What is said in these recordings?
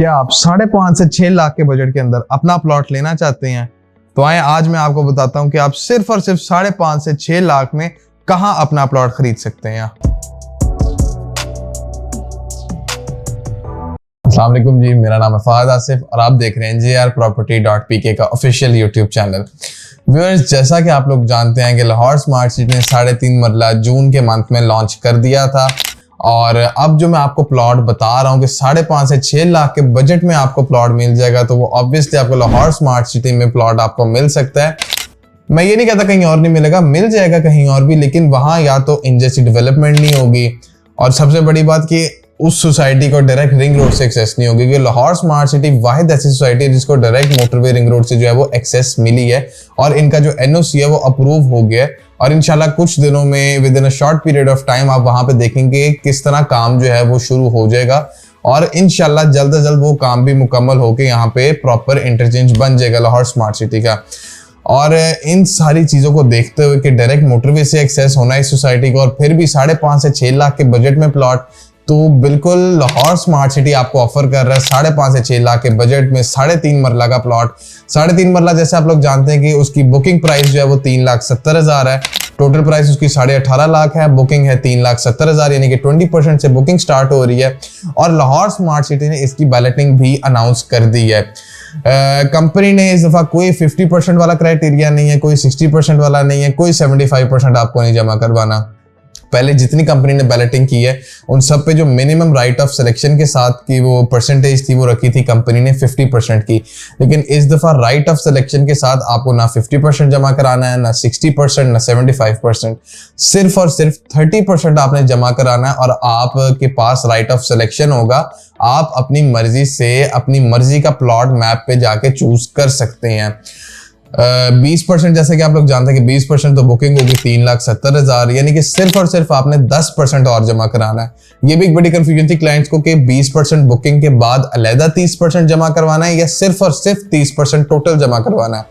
क्या आप 5.5 से 6 लाख के बजट के अंदर अपना प्लॉट लेना चाहते हैं? तो आए आज मैं आपको बताता हूं कि आप सिर्फ और सिर्फ 5.5 से 6 लाख में कहां अपना प्लॉट खरीद सकते हैं। अस्सलाम वालेकुम जी, मेरा नाम है फहद आसिफ और आप देख रहे हैं jrproperty.pk का ऑफिशियल यूट्यूब चैनल। व्यूअर्स, जैसा कि आप लोग जानते हैं कि लाहौर स्मार्ट सिटी ने 3.5 मरला जून के मंथ में लॉन्च कर दिया था और अब जो मैं आपको प्लॉट बता रहा हूँ कि 5.5 से 6 लाख के बजट में आपको प्लॉट मिल जाएगा, तो वो ऑब्वियसली आपको लाहौर स्मार्ट सिटी में प्लॉट आपको मिल सकता है। मैं ये नहीं कहता कहीं और नहीं मिलेगा, मिल जाएगा कहीं और भी, लेकिन वहां या तो इन जैसी डेवलपमेंट नहीं होगी और सबसे बड़ी बात कि उस सोसाइटी को डायरेक्ट रिंग रोड से एक्सेस नहीं होगी, क्योंकि लाहौर स्मार्ट सिटी वाहिद ऐसी सोसाइटी है जिसको डायरेक्ट मोटरवे रिंग रोड से जो है वो एक्सेस मिली है और इनका जो एनओसी है वो अप्रूव हो गया है और इंशाल्लाह कुछ दिनों में with in a short period of time आप वहां पे देखेंगे किस तरह काम जो है वो शुरू हो जाएगा और इंशाल्लाह जल्द से जल्द वो काम भी मुकम्मल होकर यहाँ पे प्रॉपर इंटरचेंज बन जाएगा लाहौर स्मार्ट सिटी का। और इन सारी चीजों को देखते हुए कि डायरेक्ट मोटरवे से एक्सेस होना है इस सोसाइटी को और फिर भी 5.5 से 6 लाख के बजट में प्लॉट, तो बिल्कुल लाहौर स्मार्ट सिटी आपको ऑफर कर रहा है 5.5 से 6 लाख के बजट में 3.5 मरला का प्लॉट। 3.5 मरला जैसे आप लोग जानते हैं कि उसकी बुकिंग प्राइस जो है वो 3,70,000 है, टोटल प्राइस उसकी 18.5 लाख है, बुकिंग है 3,70,000, यानी कि 20% से बुकिंग स्टार्ट हो रही है और लाहौर स्मार्ट सिटी ने इसकी बैलेटिंग भी अनाउंस कर दी है। कंपनी ने इस दफा कोई 50% वाला क्राइटेरिया नहीं है, कोई 60% वाला नहीं है, कोई 75% आपको नहीं जमा करवाना। पहले जितनी कंपनी ने बैलेटिंग की है उन सब पे जो मिनिमम राइट ऑफ सिलेक्शन के साथ की वो परसेंटेज थी वो रखी थी कंपनी ने 50% की, लेकिन इस दफा राइट ऑफ सिलेक्शन के साथ आपको ना 50% जमा कराना है, ना 60%, ना 75%, सिर्फ और सिर्फ 30% आपने जमा कराना है और आपके पास राइट ऑफ सिलेक्शन होगा। आप अपनी मर्जी से अपनी मर्जी का प्लॉट मैप पे जाके चूज कर सकते हैं। 20% जैसे कि आप लोग जानते हैं कि 20% तो बुकिंग होगी 3,70,000, यानी कि सिर्फ और सिर्फ आपने 10% और जमा कराना है। ये भी एक बड़ी कंफ्यूजन थी क्लाइंट्स को कि 20% बुकिंग के बाद अलहदा 30% जमा करवाना है या सिर्फ और सिर्फ 30% टोटल जमा करवाना है।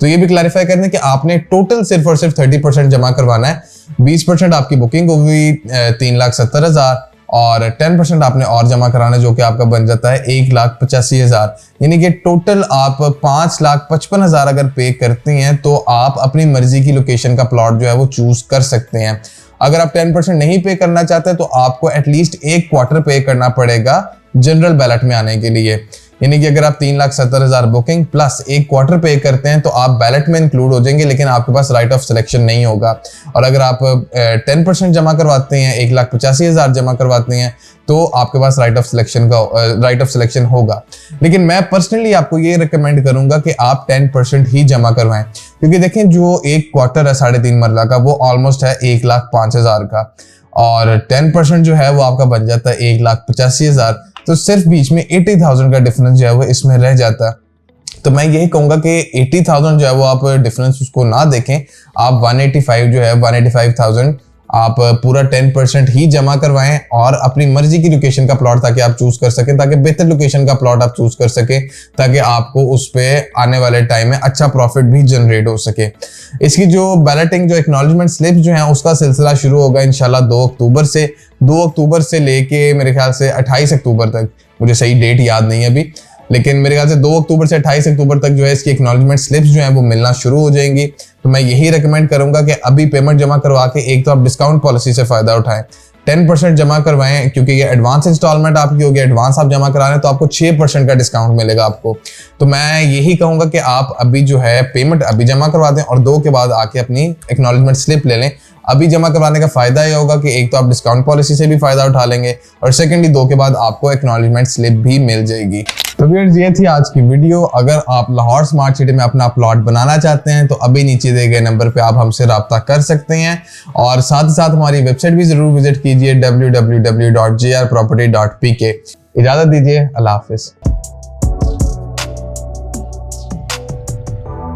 तो ये भी क्लैरिफाई करना कि आपने टोटल सिर्फ और सिर्फ 30% जमा करवाना है। 20% आपकी बुकिंग होगी 3,70,000 और 10% आपने और जमा कराना है जो कि आपका बन जाता है 1,85,000, यानी कि टोटल आप 5,55,000 अगर पे करते हैं तो आप अपनी मर्जी की लोकेशन का प्लॉट जो है वो चूज कर सकते हैं। अगर आप 10% नहीं पे करना चाहते तो आपको एटलीस्ट 1 क्वार्टर पे करना पड़ेगा जनरल बैलेट में आने के लिए, यानी कि अगर आप 3,70,000 बुकिंग प्लस 1 क्वार्टर पे करते हैं तो आप बैलेट में इंक्लूड हो जाएंगे, लेकिन आपके पास राइट ऑफ सिलेक्शन नहीं होगा। और अगर आप 10% जमा करवाते हैं, 1,85,000 जमा करवाते हैं, तो आपके पास राइट ऑफ सिलेक्शन होगा। लेकिन मैं पर्सनली आपको ये रिकमेंड करूंगा कि आप 10% ही जमा करवाएं, क्योंकि देखें जो 1 क्वार्टर है 3.5 मरला का वो ऑलमोस्ट है 1,05,000 का और 10% जो है वो आपका बन जाता है 1,85,000, तो सिर्फ बीच में 80,000 का डिफरेंस जो है वो इसमें रह जाता है। तो मैं यही कहूंगा कि 80,000 जो है वो आप डिफरेंस उसको ना देखें, आप 185,000 आप पूरा 10% ही जमा करवाएं और अपनी मर्जी की लोकेशन का प्लॉट ताकि आप चूज कर सकें, ताकि बेहतर लोकेशन का प्लॉट आप चूज कर सकें, ताकि आपको उस पे आने वाले टाइम में अच्छा प्रॉफिट भी जनरेट हो सके। इसकी जो बैलेटिंग जो एक्नॉलेजमेंट स्लिप जो है उसका सिलसिला शुरू होगा इंशाल्लाह 2 अक्टूबर से लेके मेरे ख्याल से 28 अक्टूबर तक, मुझे सही डेट याद नहीं है अभी, लेकिन मेरे ख्याल से 2 अक्टूबर से 28 अक्टूबर तक जो है इसकी एक्नॉलेजमेंट स्लिप्स जो है वो मिलना शुरू हो जाएंगी। तो मैं यही रेकमेंड करूंगा कि अभी पेमेंट जमा करवा के एक तो आप डिस्काउंट पॉलिसी से फायदा उठाएं, 10% जमा करवाएं, क्योंकि ये एडवांस इंस्टॉलमेंट आपकी होगी, एडवांस आप जमा करा रहे हैं तो आपको 6% का डिस्काउंट मिलेगा आपको। तो मैं यही कहूंगा कि आप अभी जो है पेमेंट अभी जमा करवा दें और 2 के बाद आके अपनी एक्नॉलेजमेंट स्लिप ले लें। अभी जमा करवाने का फायदा यह होगा कि एक तो आप डिस्काउंट पॉलिसी से भी फायदा उठा लेंगे और सेकेंडली 2 के बाद आपको एक्नॉलेजमेंट स्लिप भी मिल जाएगी। तो व्यूअर्स, ये थी आज की वीडियो। अगर आप लाहौर स्मार्ट सिटी में अपना प्लॉट बनाना चाहते हैं तो अभी नीचे दिए गए नंबर पे आप हमसे राब्ता कर सकते हैं और साथ ही साथ हमारी वेबसाइट भी जरूर विजिट कीजिए www.jrproperty.pk। इजाजत दीजिए, अल्लाह हाफिज।